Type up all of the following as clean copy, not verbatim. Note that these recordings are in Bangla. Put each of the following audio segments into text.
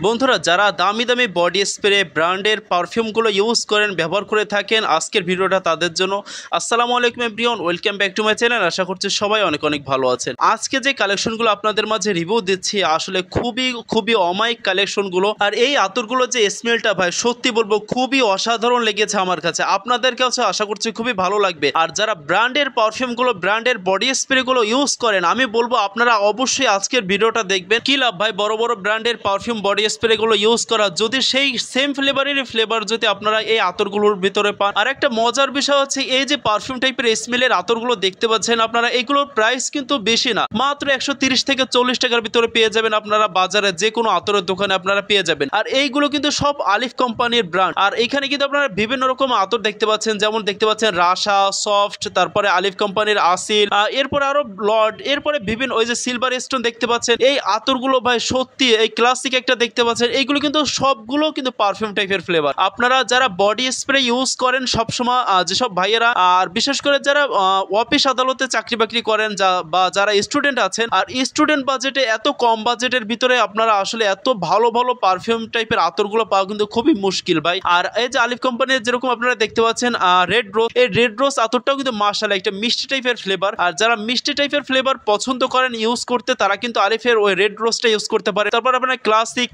বন্ধুরা যারা দামি দামি বডি স্প্রে ব্র্যান্ডের পারফিউমগুলো ইউজ করেন ব্যবহার করে থাকেন আজকের ভিডিওটা তাদের জন্য। আসসালামু আলাইকুম everyone, welcome back to my channel. আশা করছি সবাই অনেক অনেক ভালো আছেন। আজকে যে কালেকশনগুলো আপনাদের মাঝে রিভিউ দিচ্ছি আসলে খুবই অমায়িক কালেকশনগুলো। আর এই আতরগুলো যে স্মেলটা ভাই সত্যি বলবো খুবই অসাধারণ লেগেছে আমার কাছে, আপনাদের কাছে আশা করছি খুবই ভালো লাগবে। আর যারা ব্র্যান্ডের পারফিউমগুলো ব্র্যান্ডের বডি স্প্রেগুলো ইউজ করেন আমি বলবো আপনারা অবশ্যই আজকের ভিডিওটা দেখবেন। কি লাভ ভাই বড় বড় ব্র্যান্ডের পারফিউম বডি স্প্রেগুলো ইউজ করা, যদি সেই সেম ফ্লেভার যদি আপনারা এই আতরগুলোর ভিতরে পান। আর একটা মজার বিষয় হচ্ছে এই যে পারফিউম টাইপের স্মেলের আতরগুলো দেখতে পাচ্ছেন আপনারা, এগুলোর প্রাইস কিন্তু বেশি না, মাত্র 130 থেকে 40 টাকার ভিতরে পেয়ে যাবেন আপনারা বাজারে যে কোনো আতরের দোকানে আপনারা পেয়ে যাবেন। আর এইগুলো কিন্তু সব আলিফ কোম্পানির ব্র্যান্ড। আর এখানে কিন্তু আপনারা বিভিন্ন রকম আতর দেখতে পাচ্ছেন, যেমন দেখতে পাচ্ছেন রাশা, সফট, তারপরে আলিফ কোম্পানির আসিল, এরপরে আরো লর্ড, এরপরে বিভিন্ন ওই যে সিলভার স্টোন দেখতে পাচ্ছেন। এই আতরগুলো ভাই সত্যি এই ক্লাসিক একটা দেখতে পাচ্ছেন, এইগুলো কিন্তু সবগুলো কিন্তু পারফিউম টাইপের ফ্লেভার। আপনারা যারা বডি স্প্রে ইউজ করেন সবসময়, যেসব ভাইয়েরা আর বিশেষ করে যারা অফিস আদালতে চাকরি বাকরি করেন বা যারা স্টুডেন্ট আছেন, আর স্টুডেন্ট বাজেটে এত কম বাজেটের ভিতরে আপনারা আসলে এত ভালো ভালো পারফিউম টাইপের আতরগুলো পাওয়া কিন্তু খুবই মুশকিল ভাই। আর এই যে আলিফ কোম্পানির যেরকম আপনারা দেখতে পাচ্ছেন রেড রোজ, এই রেড রোজ আতরটাও কিন্তু মাশাআল্লাহ একটা মিষ্টি টাইপের ফ্লেভার। আর যারা মিষ্টি টাইপের ফ্লেভার পছন্দ করেন ইউজ করতে তারা কিন্তু আলিফের ওই রেড রোজটা ইউজ করতে পারে। তারপর আপনার ক্লাসিক,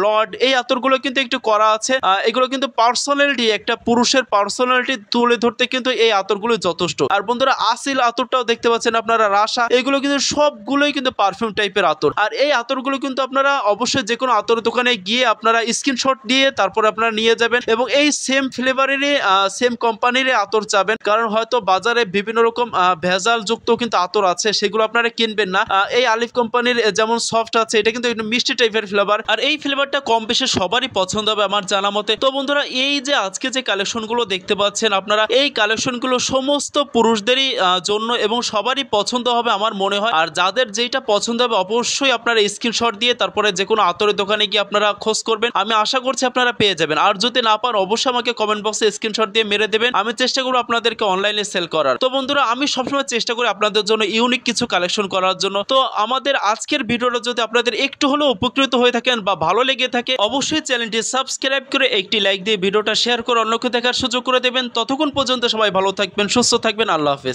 লর্ড, এই আতরগুলো কিন্তু একটু করা আছে, এগুলো কিন্তু পার্সোনালিটি, একটা পুরুষের পার্সোনালিটি তুলে ধরতে কিন্তু এই আতরগুলো যথেষ্ট। আর বন্ধুরা আসিল আতরটাও দেখতে পাচ্ছেন আপনারা, রাশা, এগুলো কিন্তু সবগুলোই কিন্তু পারফিউম টাইপের আতর। আর এই আতরগুলো কিন্তু আপনারা অবশ্যই যে কোনো আতর দোকানে গিয়ে আপনারা স্ক্রিনশট দিয়ে তারপর আপনারা নিয়ে যাবেন এবং এই সেম ফ্লেভারেরই সেম কোম্পানির আতর চাবেন, কারণ হয়তো বাজারে বিভিন্ন রকম ভেজাল যুক্ত কিন্তু আতর আছে, সেগুলো আপনারা কিনবেন না। এই আলিফ কোম্পানির যেমন সফট আছে, এটা কিন্তু একটু মিষ্টি টাইপের ফ্লেভার, আর এই ফ্লেভারটা কম বেশি সবারই পছন্দ হবে আমার জানা মতে। তো বন্ধুরা এই যে আজকে যে কালেকশনগুলো দেখতে পাচ্ছেন আপনারা, এই কালেকশনগুলো সমস্ত পুরুষদেরই জন্য এবং সবারই পছন্দ হবে আমার মনে হয়। আর যাদের যেটা পছন্দ হবে অবশ্যই আপনারা স্ক্রিনশট দিয়ে তারপরে যে কোনো আতরের দোকানে গিয়ে আপনারা খোঁজ করবেন, আমি আশা করছি আপনারা পেয়ে যাবেন। আর যদি না পান অবশ্যই আমাকে কমেন্ট বক্সে স্ক্রিনশট দিয়ে মেরে দেবেন, আমি চেষ্টা করব আপনাদেরকে অনলাইনে সেল করার। তো বন্ধুরা আমি সবসময় চেষ্টা করি আপনাদের জন্য ইউনিক কিছু কালেকশন করার জন্য। তো আমাদের আজকের ভিডিওটা যদি আপনাদের একটু হলেও উপকৃত হয়ে থাকেন বা ভালো লেগে থাকে অবশ্যই চ্যানেলটি সাবস্ক্রাইব করে একটি লাইক দিয়ে ভিডিওটা শেয়ার করে অন্যকে দেখার সুযোগ করে দেবেন। ততক্ষণ পর্যন্ত সবাই ভালো থাকবেন, সুস্থ থাকবেন, আল্লাহ হাফেজ।